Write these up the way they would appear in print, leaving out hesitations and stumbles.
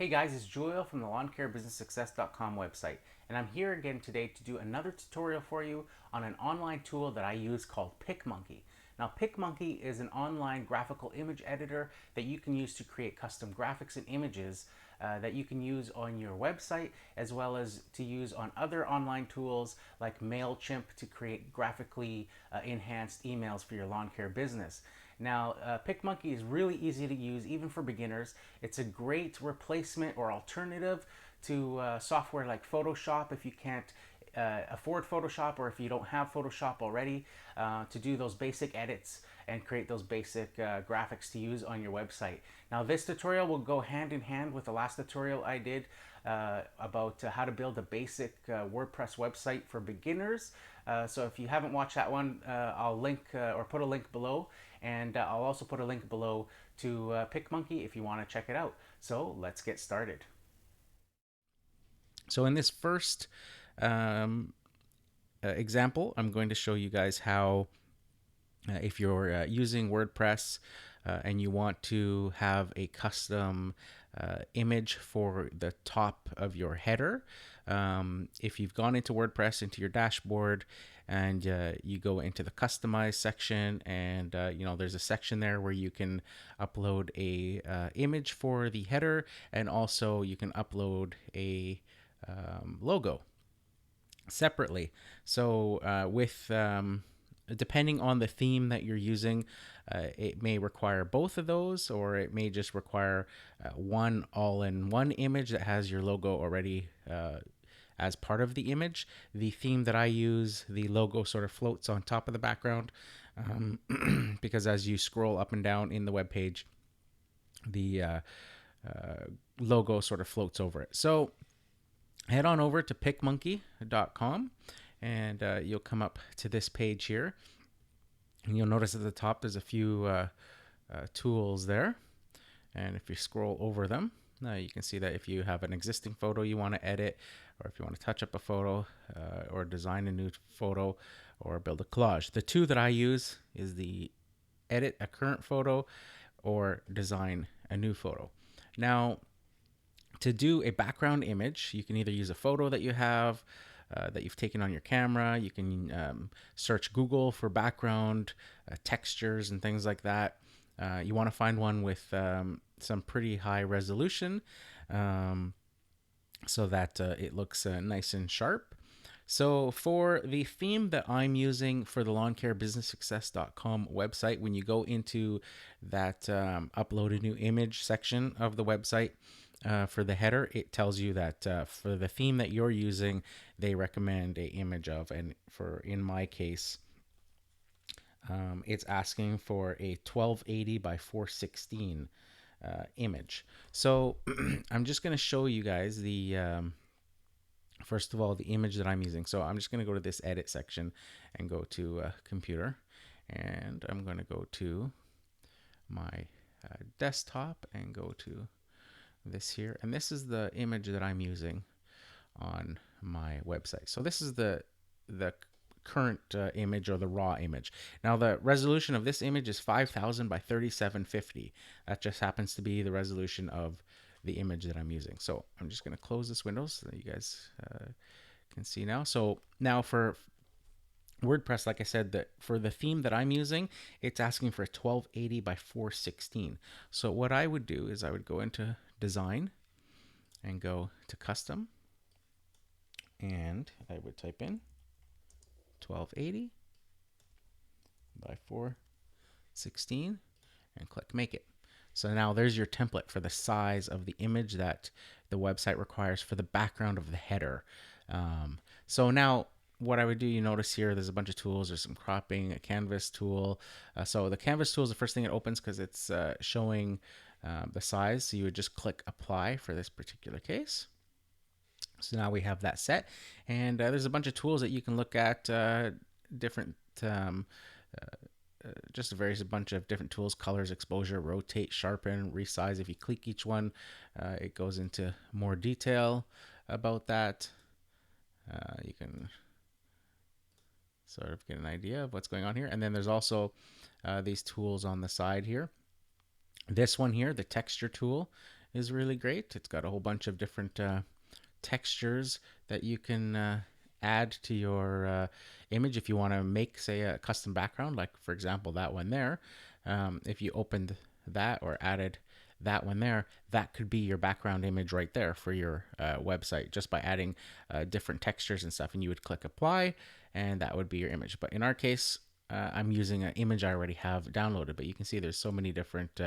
Hey guys, it's Julio from the lawncarebusinesssuccess.com website, and I'm here again today to do another tutorial for you on an online tool that I use called PicMonkey. Now, PicMonkey is an online graphical image editor that you can use to create custom graphics and images that you can use on your website, as well as to use on other online tools like MailChimp to create graphically enhanced emails for your lawn care business. Now, PicMonkey is really easy to use, even for beginners. It's a great replacement or alternative to software like Photoshop if you can't afford Photoshop, or if you don't have Photoshop already, to do those basic edits and create those basic graphics to use on your website. Now, this tutorial will go hand in hand with the last tutorial I did about how to build a basic WordPress website for beginners. So if you haven't watched that one, I'll link or put a link below, and I'll also put a link below to PicMonkey if you want to check it out. So let's get started. So in this first um, example, I'm going to show you guys how if you're using WordPress and you want to have a custom image for the top of your header. If you've gone into WordPress, into your dashboard, and you go into the customize section, and there's a section there where you can upload a image for the header, and also you can upload a logo separately. So with depending on the theme that you're using, it may require both of those, or it may just require one all-in-one image that has your logo already as part of the image. The theme that I use, the logo sort of floats on top of the background, because as you scroll up and down in the web page, the logo sort of floats over it. So head on over to PicMonkey.com, and you'll come up to this page here, and you'll notice at the top there's a few tools there, and if you scroll over them, you can see that if you have an existing photo you want to edit, or if you want to touch up a photo, or design a new photo, or build a collage. The two that I use is the edit a current photo or design a new photo. Now, to do a background image, you can either use a photo that you have that you've taken on your camera. You can search Google for background textures and things like that. You want to find one with some pretty high resolution, so that it looks nice and sharp. So for the theme that I'm using for the lawncarebusinesssuccess.com website, when you go into that upload a new image section of the website, for the header, it tells you that for the theme that you're using, they recommend a image of, and in my case, it's asking for a 1280 by 416 image. So I'm just going to show you guys the first of all the image that I'm using. So I'm just going to go to this edit section and go to computer, and I'm going to go to my desktop and go to this here, and this is the image that I'm using on my website. So this is the current image, or the raw image. Now the resolution of this image is 5000 by 3750. That just happens to be the resolution of the image that I'm using. So I'm just going to close this window so that you guys can see now. So now for WordPress, like I said, that for the theme that I'm using, it's asking for a 1280 by 416. So what I would do is I would go into design and go to custom, and I would type in 1280 by 416 and click make it. So now there's your template for the size of the image that the website requires for the background of the header. So now what I would do, you notice here, there's a bunch of tools. There's some cropping, a canvas tool. So the canvas tool is the first thing it opens because it's showing the size. So you would just click apply for this particular case. So now we have that set, and there's a bunch of tools that you can look at, different just a bunch of different tools: colors, exposure, rotate, sharpen, resize. If you click each one, it goes into more detail about that. You can sort of get an idea of what's going on here. And then there's also these tools on the side here. This one here, the texture tool, is really great. It's got a whole bunch of different textures that you can add to your image if you want to make, say, a custom background, like for example that one there. If you opened that or added that one there, that could be your background image right there for your website, just by adding different textures and stuff. And you would click apply, and that would be your image. But in our case, I'm using an image I already have downloaded, but you can see there's so many different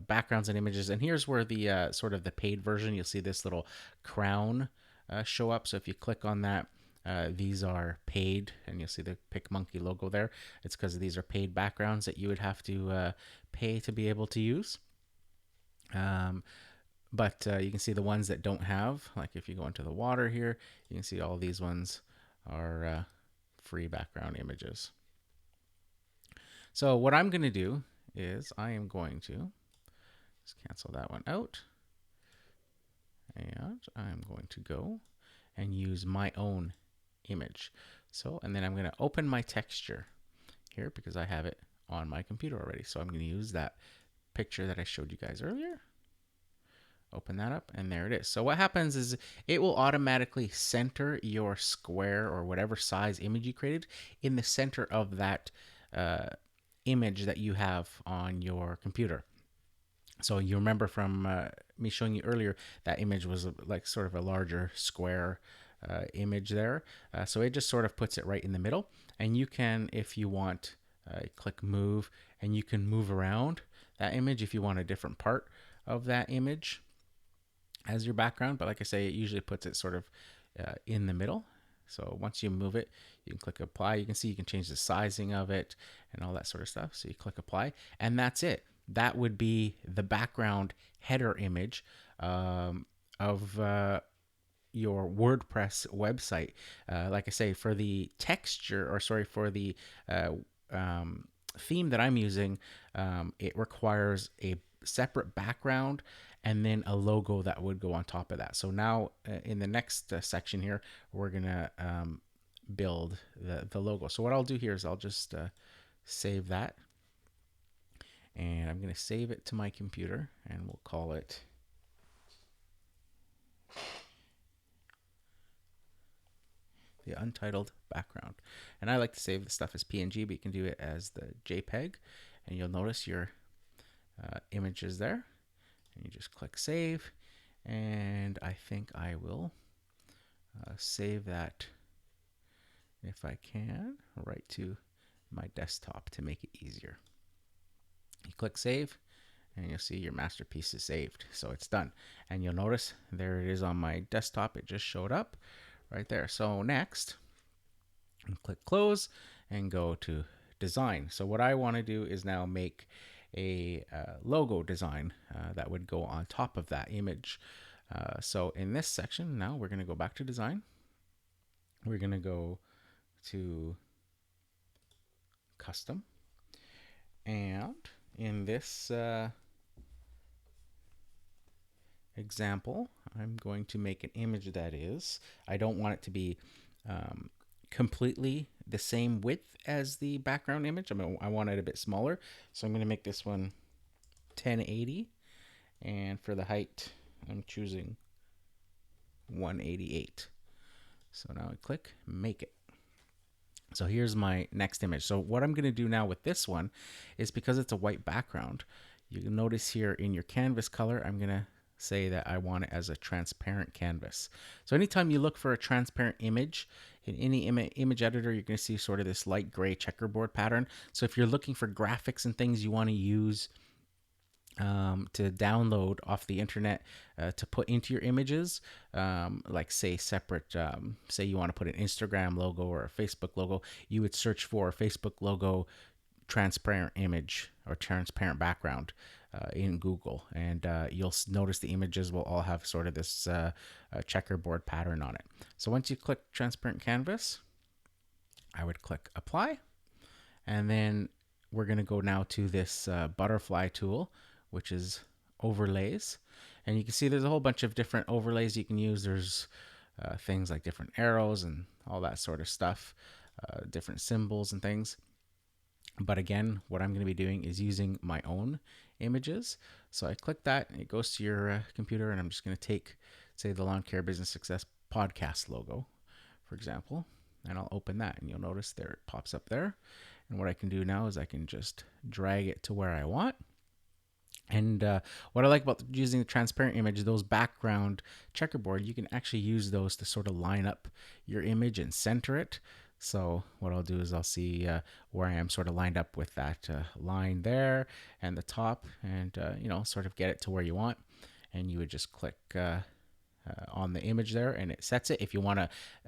backgrounds and images. And here's where the sort of the paid version, you'll see this little crown show up. So if you click on that, these are paid, and you'll see the PicMonkey logo there. It's because these are paid backgrounds that you would have to pay to be able to use. But you can see the ones that don't have, like if you go into the water here, you can see all these ones are free background images. So what I'm going to do is I am going to just cancel that one out. And I'm going to go and use my own image. So, and then I'm going to open my texture here because I have it on my computer already. So I'm going to use that picture that I showed you guys earlier. Open that up, and there it is. So what happens is it will automatically center your square or whatever size image you created in the center of that image that you have on your computer. So you remember from me showing you earlier, that image was like sort of a larger square image there. So it just sort of puts it right in the middle. And you can, if you want, click move, and you can move around that image if you want a different part of that image as your background. But like I say, it usually puts it sort of in the middle. So once you move it, you can click apply. You can see you can change the sizing of it and all that sort of stuff. So you click apply, and that's it. That would be the background header image of your WordPress website. Like I say, for the texture, or sorry, for the theme that I'm using, it requires a separate background and then a logo that would go on top of that. So now in the next section here, we're gonna build the logo. So what I'll do here is I'll just save that, and I'm gonna save it to my computer, and we'll call it the untitled background. And I like to save the stuff as PNG, but you can do it as the JPEG, and you'll notice your image is there. And you just click save, and I think I will save that, if I can, right to my desktop to make it easier. You click save, and you'll see your masterpiece is saved. So it's done. And you'll notice there it is on my desktop. It just showed up right there. So next, click close and go to design. So what I want to do is now make a logo design that would go on top of that image. So in this section, now we're going to go back to design. We're going to go to custom, and in this example, I'm going to make an image that is, I don't want it to be completely the same width as the background image. I want it a bit smaller, so I'm going to make this one 1080, and for the height I'm choosing 188. So now I click make it. So here's my next image. So what I'm going to do now with this one is, because it's a white background, you can notice here in your canvas color, I'm going to say that I want it as a transparent canvas. So anytime you look for a transparent image in any image editor, you're going to see sort of this light gray checkerboard pattern. So if you're looking for graphics and things you want to use to download off the internet to put into your images, like say separate, say you want to put an Instagram logo or a Facebook logo, you would search for Facebook logo transparent image or transparent background in Google, and you'll notice the images will all have sort of this checkerboard pattern on it. So once you click transparent canvas, I would click apply, and then we're going to go now to this butterfly tool, which is overlays. And you can see there's a whole bunch of different overlays you can use. There's things like different arrows and all that sort of stuff, different symbols and things. But again, what I'm going to be doing is using my own images. So I click that and it goes to your computer, and I'm just going to take, say, the Lawn Care Business Success podcast logo, for example, and I'll open that, and you'll notice there it pops up there. And what I can do now is I can just drag it to where I want. And what I like about using the transparent image, those background checkerboard, you can actually use those to sort of line up your image and center it. So what I'll do is I'll see where I am sort of lined up with that line there and the top, and sort of get it to where you want. And you would just click on the image there, and it sets it. If you want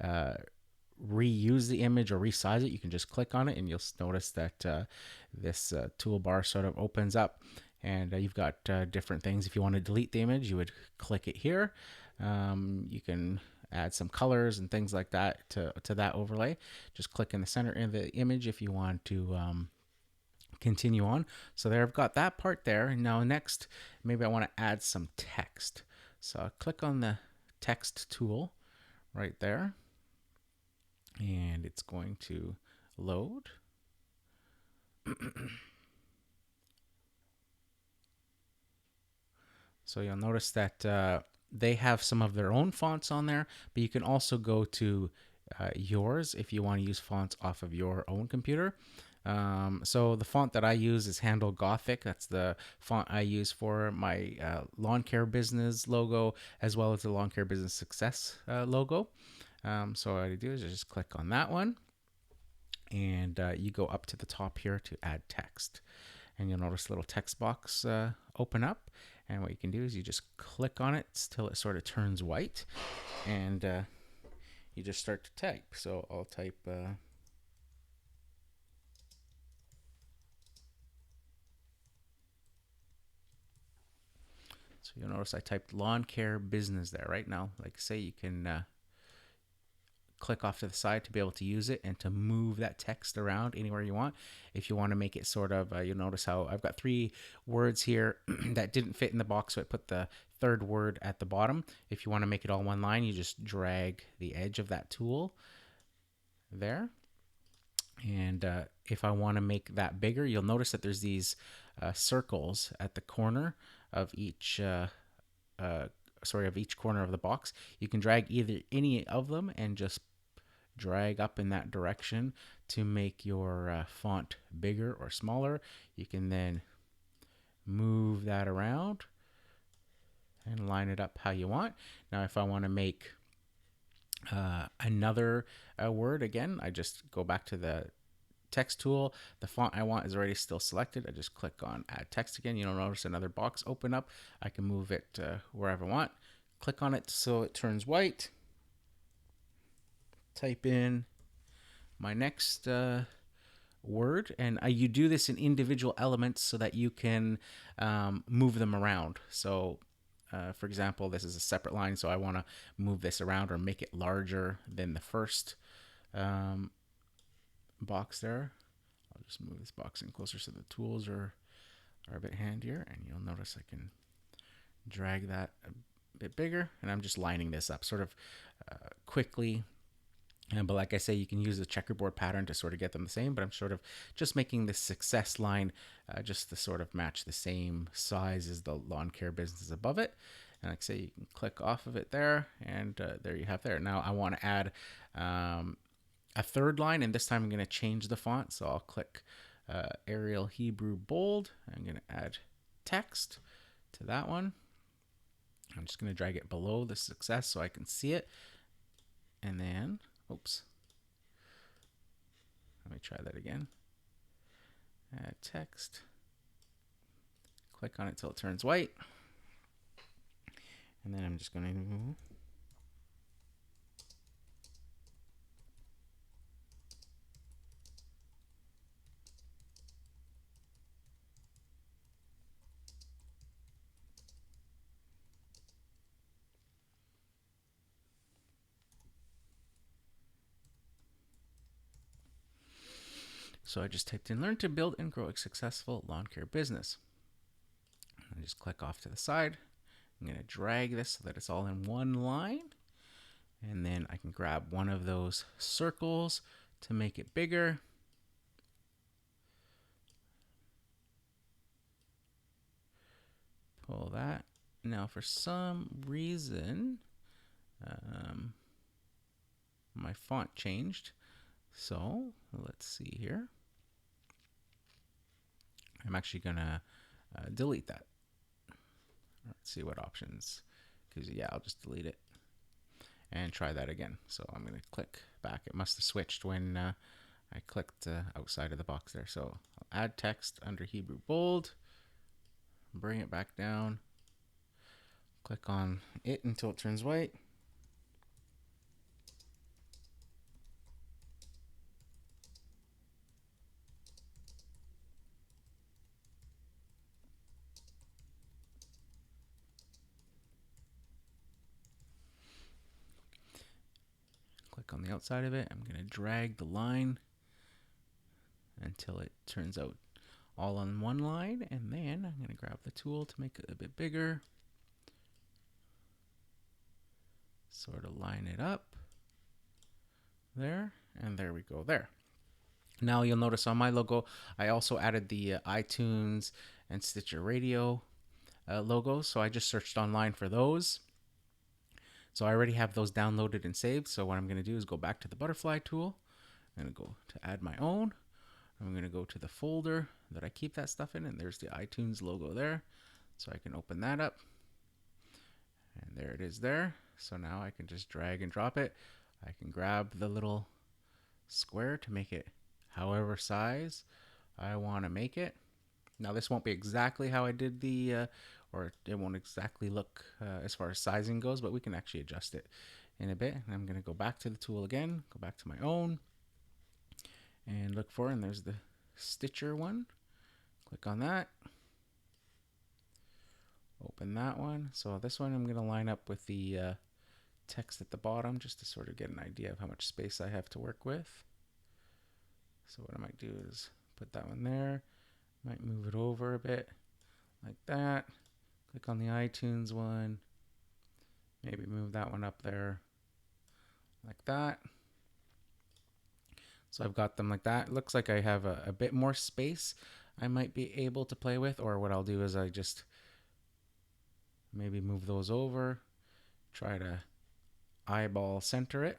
to reuse the image or resize it, you can just click on it, and you'll notice that this toolbar sort of opens up, and you've got different things. If you want to delete the image, you would click it here. You can add some colors and things like that to that overlay. Just click in the center of the image if you want to continue on. So there, I've got that part there. And now next, maybe I want to add some text. So I'll click on the text tool right there, and it's going to load. So you'll notice that they have some of their own fonts on there, but you can also go to yours if you want to use fonts off of your own computer. So the font that I use is Handle Gothic. That's the font I use for my lawn care business logo, as well as the lawn care business success logo. So what I do is I just click on that one, and you go up to the top here to add text, and you'll notice a little text box open up. And what you can do is you just click on it till it sort of turns white, and you just start to type. So I'll type so you'll notice I typed lawn care business there. Right now, like I say, you can click off to the side to be able to use it and to move that text around anywhere you want. If you want to make it sort of, you'll notice how I've got 3 words here that didn't fit in the box, so I put the third word at the bottom. If you want to make it all one line, you just drag the edge of that tool there. And if I want to make that bigger, you'll notice that there's these circles at the corner of each of each corner of the box. You can drag either any of them and just drag up in that direction to make your font bigger or smaller. You can then move that around and line it up how you want. Now, if I want to make another word, again, I just go back to the text tool. The font I want is already still selected. I just click on add text again. You'll notice another box open up. I can move it wherever I want. Click on it so it turns white. Type in my next word, and you do this in individual elements so that you can move them around. So for example, this is a separate line, so I want to move this around or make it larger than the first box there. I'll just move this box in closer so the tools are a bit handier, and you'll notice I can drag that a bit bigger, and I'm just lining this up sort of quickly. But like I say, you can use the checkerboard pattern to sort of get them the same, but I'm sort of just making this success line just to sort of match the same size as the lawn care business above it. And like I say, you can click off of it there, and there you have there. Now I want to add a third line, and this time I'm going to change the font. So I'll click Arial Hebrew Bold. I'm going to add text to that one. I'm just going to drag it below the success so I can see it. And then, oops. Let me try that again. Add text. Click on it till it turns white. And then I'm just going to So I just typed in learn to build and grow a successful lawn care business. I just click off to the side. I'm going to drag this so that it's all in one line. And then I can grab one of those circles to make it bigger. that. Now, for some reason, um, my font changed. So let's see here. I'm actually going to delete that. Let's see what options. Because, yeah, I'll just delete it and try that again. So I'm going to click back. It must have switched when I clicked outside of the box there. So I'll add text under Hebrew bold, bring it back down, click on it until it turns white. Click on the outside of it. I'm going to drag the line until it turns out all on one line, and then I'm going to grab the tool to make it a bit bigger. Sort of line it up there, and there we go there. Now you'll notice on my logo, I also added the iTunes and Stitcher Radio logos, so I just searched online for those. So I already have those downloaded and saved, so what I'm going to do is go back to the butterfly tool. I'm going to go to add my own. I'm going to go to the folder that I keep that stuff in, and there's the iTunes logo there. So I can open that up, and there it is there. So now I can just drag and drop it. I can grab the little square to make it however size I want to make it. Now this won't be exactly how I did the, or it won't exactly look as far as sizing goes, but we can actually adjust it in a bit. And I'm going to go back to the tool again, go back to my own, and look for, and there's the Stitcher one. Click on that. Open that one. So this one I'm going to line up with the text at the bottom just to sort of get an idea of how much space I have to work with. So what I might do is put that one there. Might move it over a bit like that. Click on the iTunes one. Maybe move that one up there like that. So I've got them like that. It looks like I have a bit more space I might be able to play with, or what I'll do is I just maybe move those over, try to eyeball center it.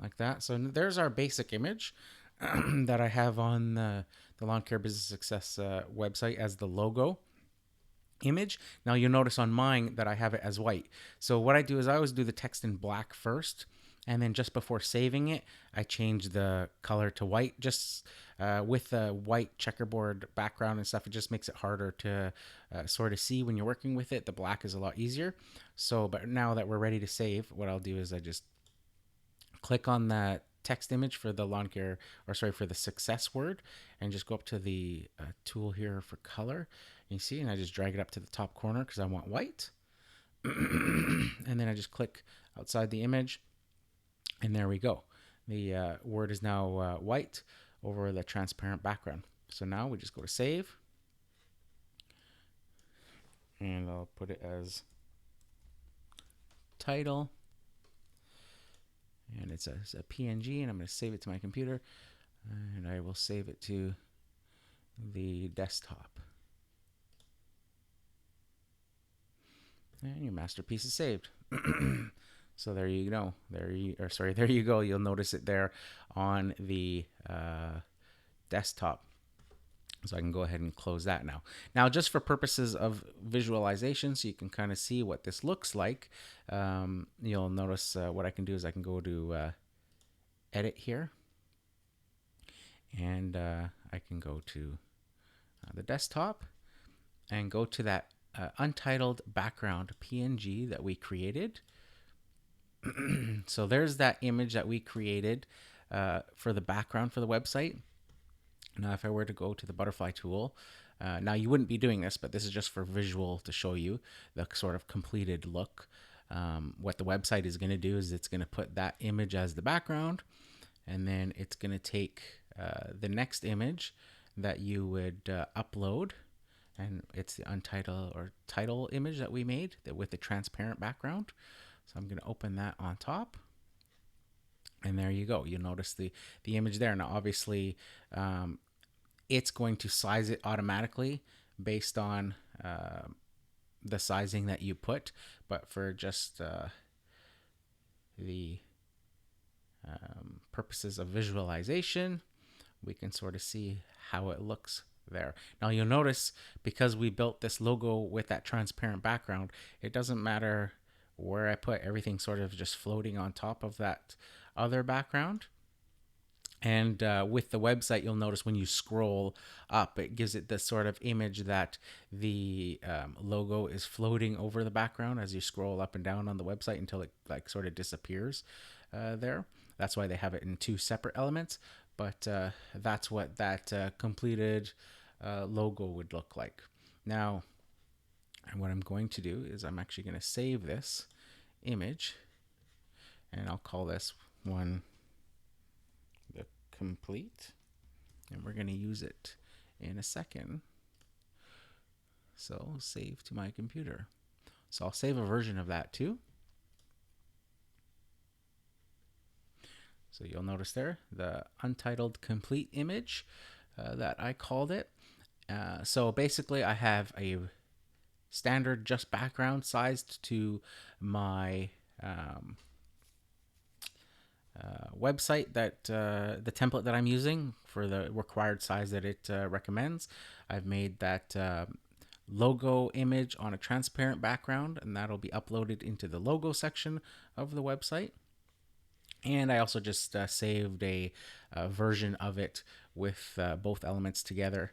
Like that. So there's our basic image that I have on the Lawn Care Business Success website as the logo image. Now you'll notice on mine that I have it as white. So what I do is I always do the text in black first, and then just before saving it, I change the color to white. Just with the white checkerboard background and stuff, it just makes it harder to sort of see when you're working with it. The black is a lot easier. So, but now that we're ready to save, what I'll do is I just click on that text image for the lawn care, or sorry, for the success word, and just go up to the tool here for color. You see, and I just drag it up to the top corner because I want white. And then I just click outside the image, and there we go. The word is now white over the transparent background. So now we just go to save, and I'll put it as title. And it's a PNG, and I'm going to save it to my computer, and I will save it to the desktop. And your masterpiece is saved. So there you go. There you go. You'll notice it there on the desktop. So I can go ahead and close that now. Now, just for purposes of visualization, so you can kind of see what this looks like, you'll notice what I can do is I can go to edit here, and I can go to the desktop and go to that untitled background PNG that we created. So there's that image that we created for the background for the website. Now, if I were to go to the butterfly tool, now you wouldn't be doing this, but this is just for visual to show you the sort of completed look. What the website is going to do is it's going to put that image as the background, and then it's going to take the next image that you would upload, and it's the untitled or title image that we made with the transparent background. So I'm going to open that on top. And there you go. You'll notice the image there. Now, obviously, um, it's going to size it automatically based on the sizing that you put. But for just the purposes of visualization, we can sort of see how it looks there. Now you'll notice, because we built this logo with that transparent background, it doesn't matter where I put everything, sort of just floating on top of that other background. And with the website, you'll notice when you scroll up, it gives it this sort of image that the logo is floating over the background as you scroll up and down on the website until it like sort of disappears there. That's why they have it in two separate elements. But that's what that completed logo would look like. Now, what I'm going to do is I'm actually going to save this image, and I'll call this one the complete, and we're going to use it in a second. So save to my computer. So I'll save a version of that too. So you'll notice there the untitled complete image that I called it. So basically I have a standard just background sized to my website, that the template that I'm using for the required size that it recommends. I've made that logo image on a transparent background, and that'll be uploaded into the logo section of the website. And I also just saved a version of it with both elements together,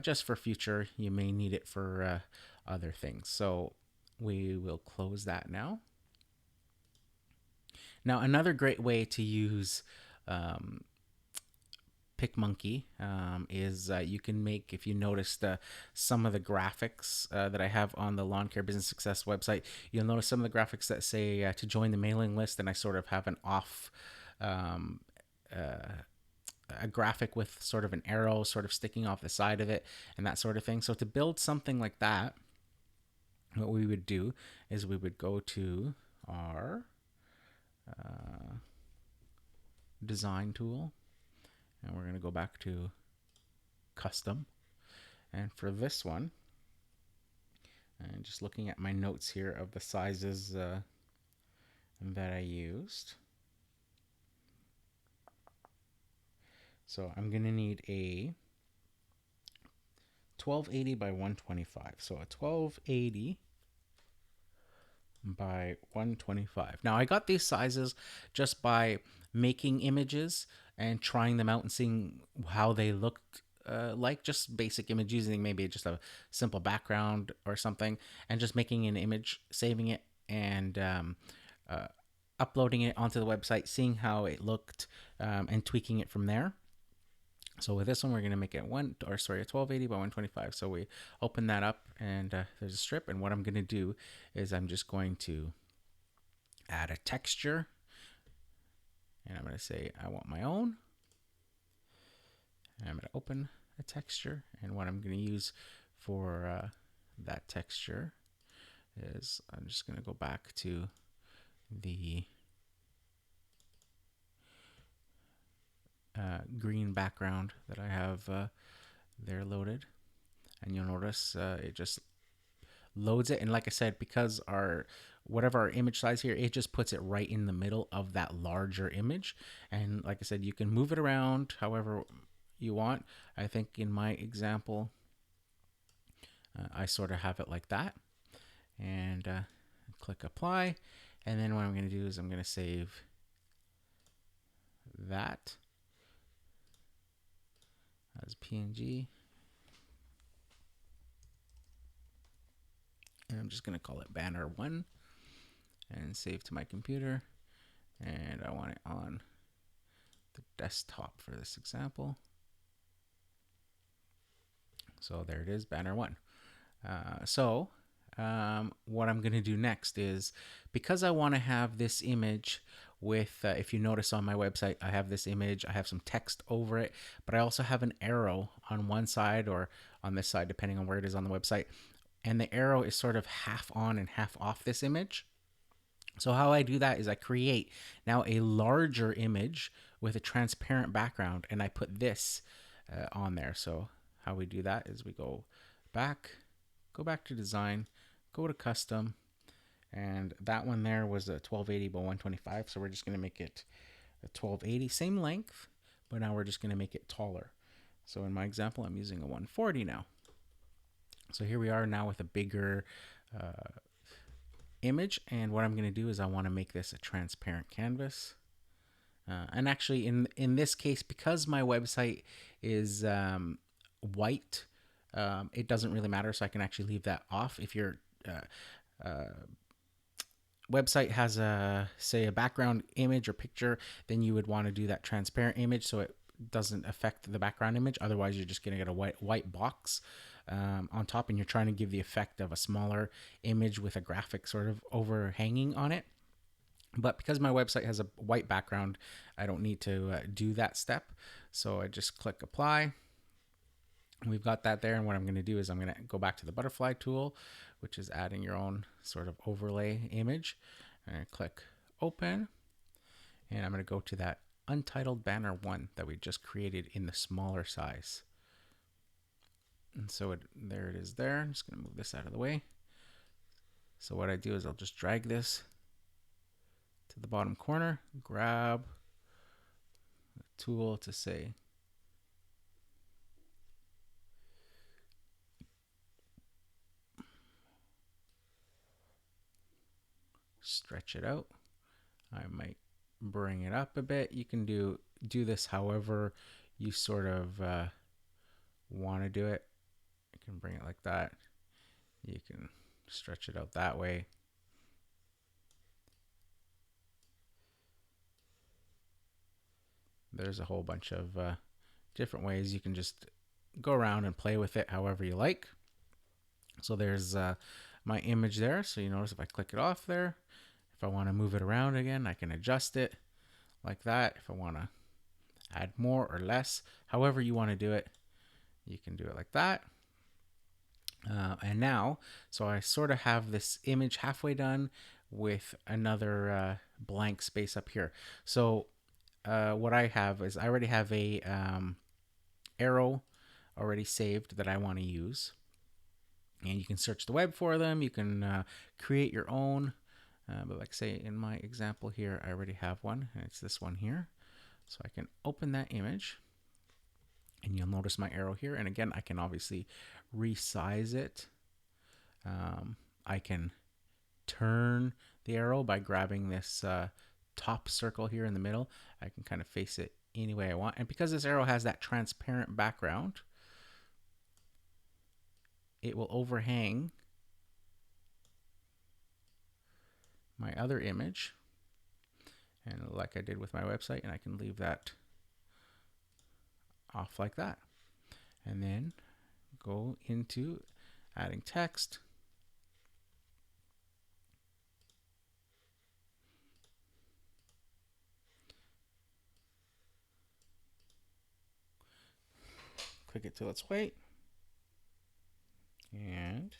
just for future. You may need it for other things. So we will close that now. Now, another great way to use PicMonkey is you can make, if you noticed some of the graphics that I have on the Lawn Care Business Success website, you'll notice some of the graphics that say to join the mailing list, and I sort of have an off a graphic with sort of an arrow sort of sticking off the side of it and that sort of thing. So to build something like that, what we would do is we would go to our design tool, and we're going to go back to custom. And for this one, and just looking at my notes here of the sizes that I used. So I'm going to need a 1280 by 125. So a 1280 by 125. Now I got these sizes just by making images and trying them out and seeing how they looked like, just basic image, using maybe just a simple background or something, and just making an image, saving it, and uploading it onto the website, seeing how it looked, and tweaking it from there. So with this one, we're going to make it a 1280 by 125. So we open that up, and there's a strip. And what I'm going to do is I'm just going to add a texture, and I'm going to say I want my own. And I'm going to open a texture, and what I'm going to use for that texture is I'm just going to go back to the green background that I have there loaded, and you'll notice it just loads it. And like I said, because whatever our image size here, it just puts it right in the middle of that larger image. And like I said, you can move it around however you want. I think in my example, I sort of have it like that, and click apply. And then what I'm going to do is I'm going to save that as PNG, and I'm just going to call it banner 1 and save to my computer. And I want it on the desktop for this example. So there it is, banner 1. What I'm going to do next is, because I want to have this image with, if you notice on my website, I have this image, I have some text over it, but I also have an arrow on one side or on this side, depending on where it is on the website. And the arrow is sort of half on and half off this image. So how I do that is I create now a larger image with a transparent background, and I put this on there. So how we do that is we back, go back to design, go to custom, and that one there was a 1280 by 125. So we're just going to make it a 1280, same length, but now we're just going to make it taller. So in my example, I'm using a 140 now. So here we are now with a bigger image, and what I'm going to do is I want to make this a transparent canvas. And actually, in this case, because my website is white, it doesn't really matter, so I can actually leave that off. If your website has say a background image or picture, then you would want to do that transparent image so it doesn't affect the background image. Otherwise, you're just going to get a white box on top, and you're trying to give the effect of a smaller image with a graphic sort of overhanging on it. But because my website has a white background, I don't need to do that step. So I just click apply. We've got that there, and what I'm going to do is I'm going to go back to the butterfly tool, which is adding your own sort of overlay image. And click open, and I'm going to go to that untitled banner 1 that we just created in the smaller size. And so there it is there. I'm just going to move this out of the way. So what I do is I'll just drag this to the bottom corner, grab a tool to say stretch it out. I might bring it up a bit. You can do this however you sort of want to do it. You can bring it like that. You can stretch it out that way. There's a whole bunch of different ways you can just go around and play with it however you like. So there's my image there. So you notice if I click it off there, if I want to move it around again, I can adjust it like that. If I want to add more or less, however you want to do it, you can do it like that. And now, so I sort of have this image halfway done with another blank space up here. So what I have is I already have a arrow already saved that I want to use. And you can search the web for them. You can create your own. But like say in my example here, I already have one, and it's this one here. So I can open that image, and you'll notice my arrow here. And again, I can obviously resize it. I can turn the arrow by grabbing this top circle here in the middle. I can kind of face it any way I want. And because this arrow has that transparent background, it will overhang my other image, and like I did with my website, and I can leave that off like that. And then go into adding text. Click it till it's white. And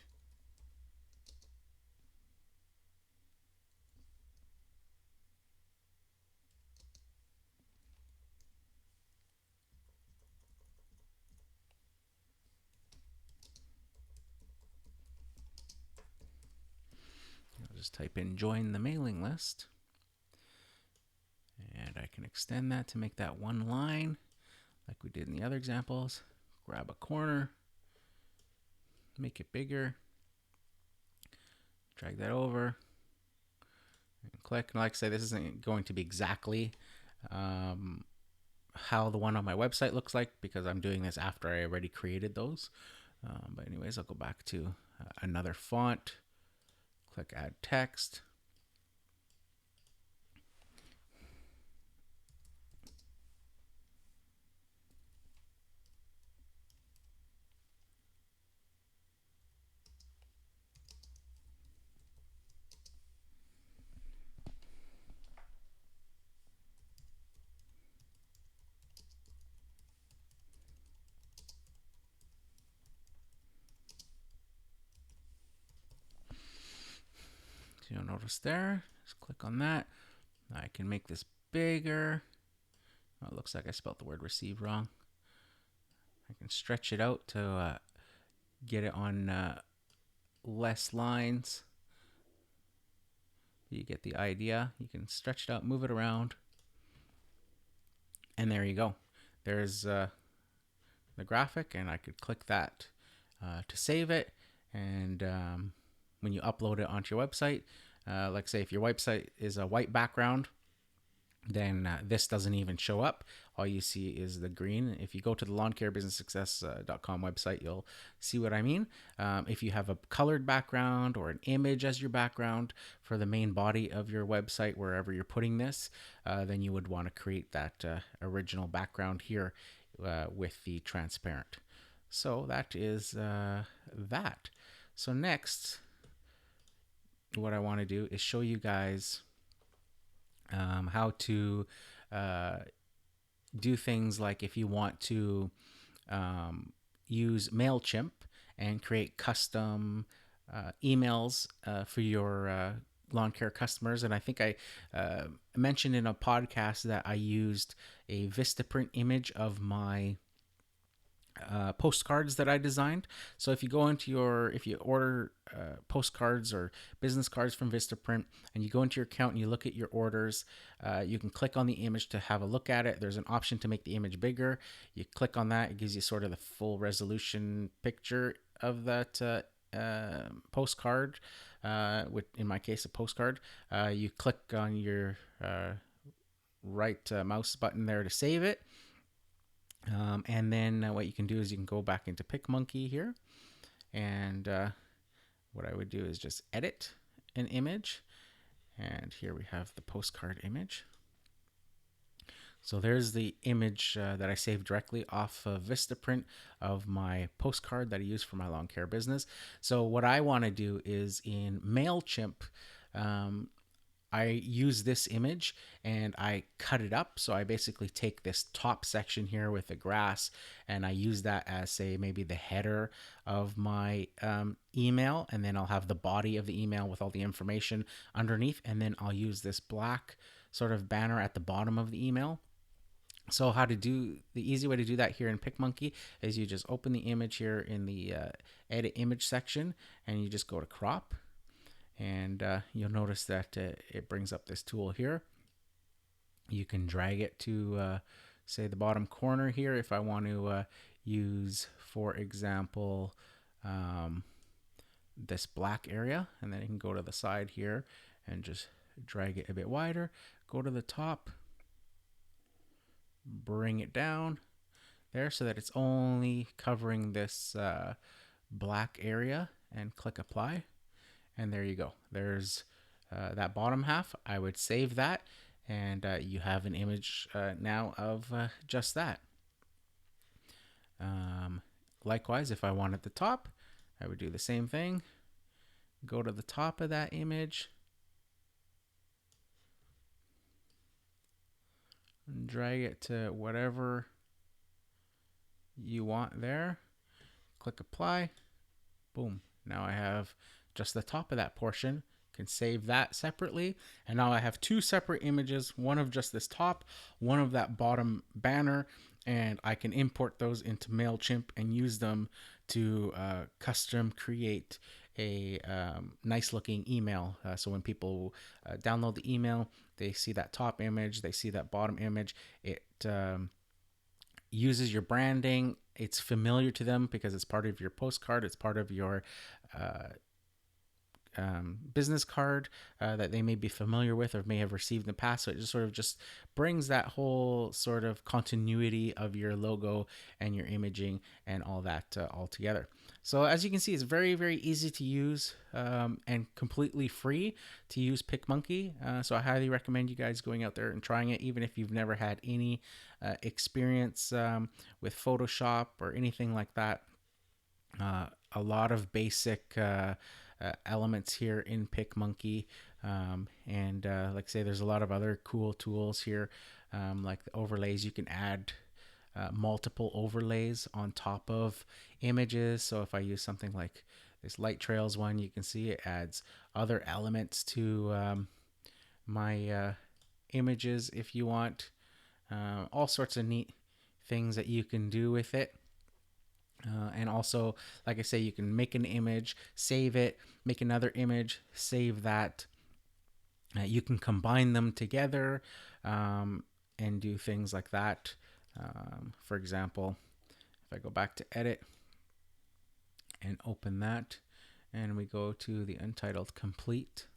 I'll just type in join the mailing list. And I can extend that to make that one line like we did in the other examples. Grab a corner, make it bigger, drag that over, and click. And like I say, this isn't going to be exactly how the one on my website looks like because I'm doing this after I already created those. But anyways, I'll go back to another font, click add text. So you'll notice there, Just click on that. I can make this bigger. Oh, it looks like I spelled the word receive wrong. I can stretch it out to get it on less lines. You get the idea. You can stretch it out, move it around, and there you go. There's the graphic, and I could click that to save it. And when you upload it onto your website, like say if your website is a white background, then this doesn't even show up. All you see is the green. If you go to the lawncarebusinesssuccess.com website, you'll see what I mean. If you have a colored background or an image as your background for the main body of your website, wherever you're putting this, then you would want to create that original background here with the transparent. So that is that. So next, what I want to do is show you guys how to do things like if you want to use MailChimp and create custom emails for your lawn care customers. And I think I mentioned in a podcast that I used a Vistaprint image of my postcards that I designed. So if you go into if you order postcards or business cards from Vistaprint and you go into your account and you look at your orders, you can click on the image to have a look at it. There's an option to make the image bigger. You click on that, it gives you sort of the full resolution picture of that postcard, in my case, a postcard. You click on your right mouse button there to save it. And then what you can do is you can go back into PicMonkey here. And what I would do is just edit an image. And here we have the postcard image. So there's the image that I saved directly off of Vistaprint of my postcard that I use for my lawn care business. So what I want to do is in MailChimp, I use this image and I cut it up. So I basically take this top section here with the grass and I use that as, say, maybe the header of my email. And then I'll have the body of the email with all the information underneath. And then I'll use this black sort of banner at the bottom of the email. So the easy way to do that here in PicMonkey is you just open the image here in the edit image section and you just go to crop. And you'll notice that it brings up this tool here. You can drag it to, say, the bottom corner here if I want to use, for example, this black area. And then you can go to the side here and just drag it a bit wider. Go to the top, bring it down there so that it's only covering this black area, and click apply. And there you go. There's that bottom half. I would save that, and you have an image now of just that. Likewise, if I wanted the top, I would do the same thing. Go to the top of that image, and drag it to whatever you want there. Click apply. Boom. Now I have just the top of that portion. Can save that separately, and now I have two separate images, one of just this top, one of that bottom banner, and I can import those into MailChimp and use them to custom create a nice looking email. So when people download the email, they see that top image, they see that bottom image. It uses your branding. It's familiar to them because it's part of your postcard. It's part of your business card that they may be familiar with or may have received in the past. So it just sort of just brings that whole sort of continuity of your logo and your imaging and all that all together. So as you can see, it's very, very easy to use and completely free to use PicMonkey. So I highly recommend you guys going out there and trying it, even if you've never had any experience with Photoshop or anything like that. A lot of basic elements here in PicMonkey, and like I say, there's a lot of other cool tools here, like the overlays. You can add multiple overlays on top of images. So if I use something like this light trails one, you can see it adds other elements to my images if you want. All sorts of neat things that you can do with it. And also, like I say, you can make an image, save it, make another image, save that. You can combine them together and do things like that. For example, if I go back to edit and open that, and we go to the untitled complete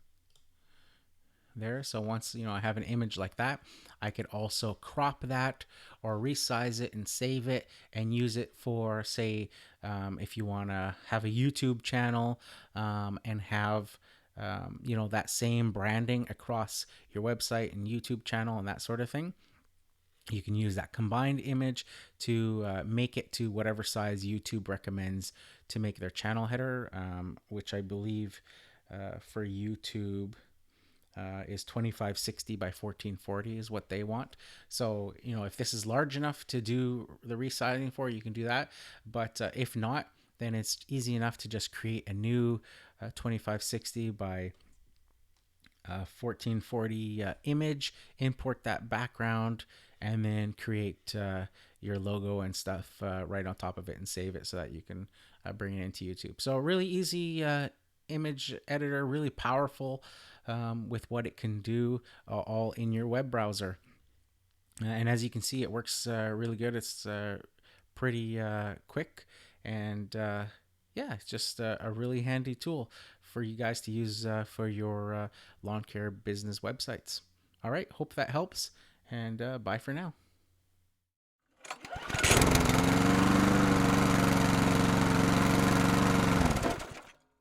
there. So once I have an image like that, I could also crop that or resize it and save it and use it for, say, if you want to have a YouTube channel and have that same branding across your website and YouTube channel and that sort of thing. You can use that combined image to make it to whatever size YouTube recommends to make their channel header, which I believe for YouTube is 2560 by 1440 is what they want. So, if this is large enough to do the resizing for, you can do that. But if not, then it's easy enough to just create a new 2560 by 1440 image, import that background, and then create your logo and stuff right on top of it and save it so that you can bring it into YouTube. So really easy image editor, really powerful with what it can do all in your web browser. And as you can see, it works really good. It's pretty quick, and yeah, it's just a really handy tool for you guys to use for your lawn care business websites. All right, hope that helps, and bye for now.